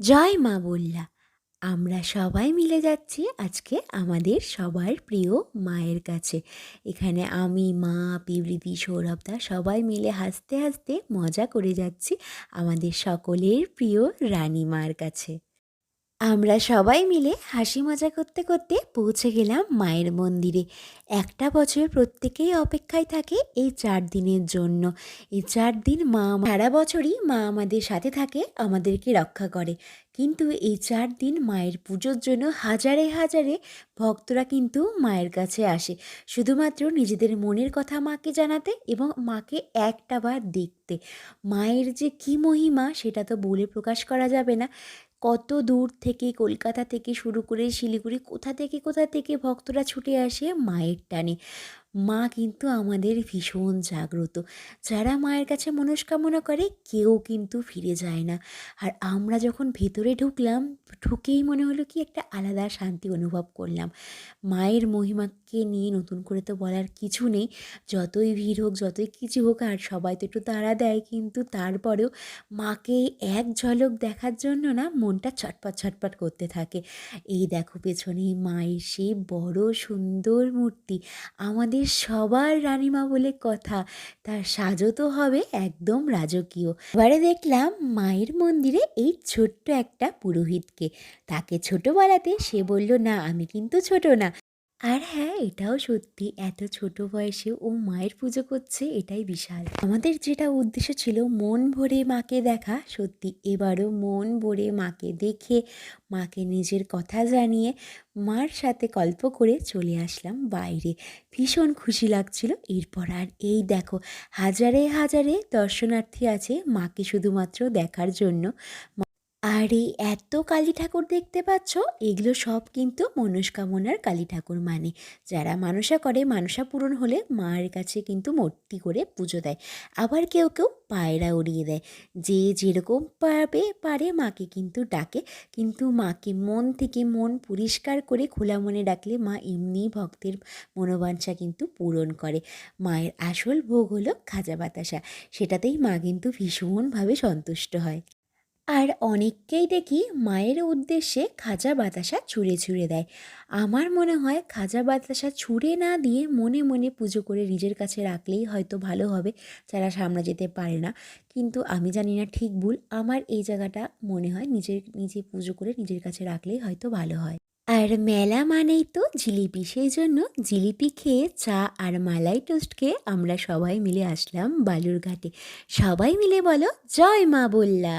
জয় মা বললা। আমরা সবাই মিলে যাচ্ছি আজকে আমাদের সবার প্রিয় মায়ের কাছে। এখানে আমি, মা, পিবলিদি, সৌরভদা সবাই মিলে হাসতে হাসতে মজা করে যাচ্ছি আমাদের সকলের প্রিয় রানীমার কাছে। আমরা সবাই মিলে হাসি মজা করতে করতে পৌঁছে গেলাম মায়ের মন্দিরে। একটা বছর প্রত্যেকেই অপেক্ষায় থাকে এই 4 দিনের জন্য। এই 4 দিন সারা বছরই মা আমাদের সাথে থাকে, আমাদেরকে রক্ষা করে। কিন্তু এই 4 দিন মায়ের পুজোর জন্য হাজারে হাজারে ভক্তরা কিন্তু মায়ের কাছে আসে, শুধুমাত্র নিজেদের মনের কথা মাকে জানাতে এবং মাকে একটাবার দেখতে। মায়ের যে কী মহিমা সেটা তো বলে প্রকাশ করা যাবে না। কত দূর থেকে, কলকাতা থেকে শুরু করে শিলিগুড়ি, কোথা থেকে ভক্তরা ছুটে আসে মায়ের টানে। মা কিন্তু আমাদের ভীষণ জাগ্রত। যারা মায়ের কাছে মনস্কামনা করে কেউ কিন্তু ফিরে যায় না। আর আমরা যখন ভেতরে ঢুকলাম, ঢুকেই মনে হলো কি একটা আলাদা শান্তি অনুভব করলাম। মায়ের মহিমাকে নিয়ে নতুন করে তো বলার কিছু নেই। যতই ভিড় হোক, যতই কিছু হোক, আর সবাই তো একটু তাড়া দেয়, কিন্তু তারপরেও মাকে এক ঝলক দেখার জন্য না মনটা ছটপট ছটপট করতে থাকে। এই দেখো পেছনে মায়ের সেই বড় সুন্দর মূর্তি, আমাদের সবার রানীমা বলে কথা, তার সাজও তো হবে একদম রাজকীয়। এবারে দেখলাম মায়ের মন্দিরে এই ছোট্ট একটা পুরোহিতকে। তাকে ছোট বলাতে সে বলল, না আমি কিন্তু ছোট না। আর হ্যাঁ, এটাও সত্যি, এত ছোট বয়সে ও মায়ের পুজো করছে, এটাই বিশাল। আমাদের যেটা উদ্দেশ্য ছিল মন ভরে মাকে দেখা, সত্যি এবারও মন ভরে মাকে দেখে, মাকে নিজের কথা জানিয়ে, মার সাথে গল্প করে চলে আসলাম বাইরে। ভীষণ খুশি লাগছিল। এরপর আর এই দেখো, হাজারে হাজারে দর্শনার্থী আছে মাকে শুধুমাত্র দেখার জন্য। আর এই এত কালী ঠাকুর দেখতে পাচ্ছ, এগুলো সব কিন্তু মনস্কামনার কালী ঠাকুর। মানে যারা মানসা করে, মানসা পূরণ হলে মায়ের কাছে কিন্তু মূর্তি করে পুজো দেয়। আবার কেউ কেউ পায়রা উড়িয়ে দেয়। যে যেরকম পারে মাকে কিন্তু ডাকে। কিন্তু মাকে মন থেকে, মন পরিষ্কার করে খোলা মনে ডাকলে মা এমনিই ভক্তের মনোবাঞ্ছা কিন্তু পূরণ করে। মায়ের আসল ভোগ হলো খাজা বাতাসা, সেটাতেই মা কিন্তু ভীষণভাবে সন্তুষ্ট হয়। আর অনেককেই দেখি মায়ের উদ্দেশ্যে খাজা বাতাসা ছুঁড়ে ছুঁড়ে দেয়। আমার মনে হয় খাজা বাতাসা ছুঁড়ে না দিয়ে মনে মনে পুজো করে নিজের কাছে রাখলেই হয়তো ভালো হবে, যারা সামনে যেতে পারে না। কিন্তু আমি জানি না ঠিক ভুল, আমার এই জায়গাটা মনে হয় নিজে পুজো করে নিজের কাছে রাখলেই হয়তো ভালো হয়। আর মেলা মানেই তো জিলিপি, সেই জন্য জিলিপি খেয়ে, চা আর মালাই টোস্ট খেয়ে আমরা সবাই মিলে আসলাম বালুরঘাটে। সবাই মিলে বলো জয় মা বললা।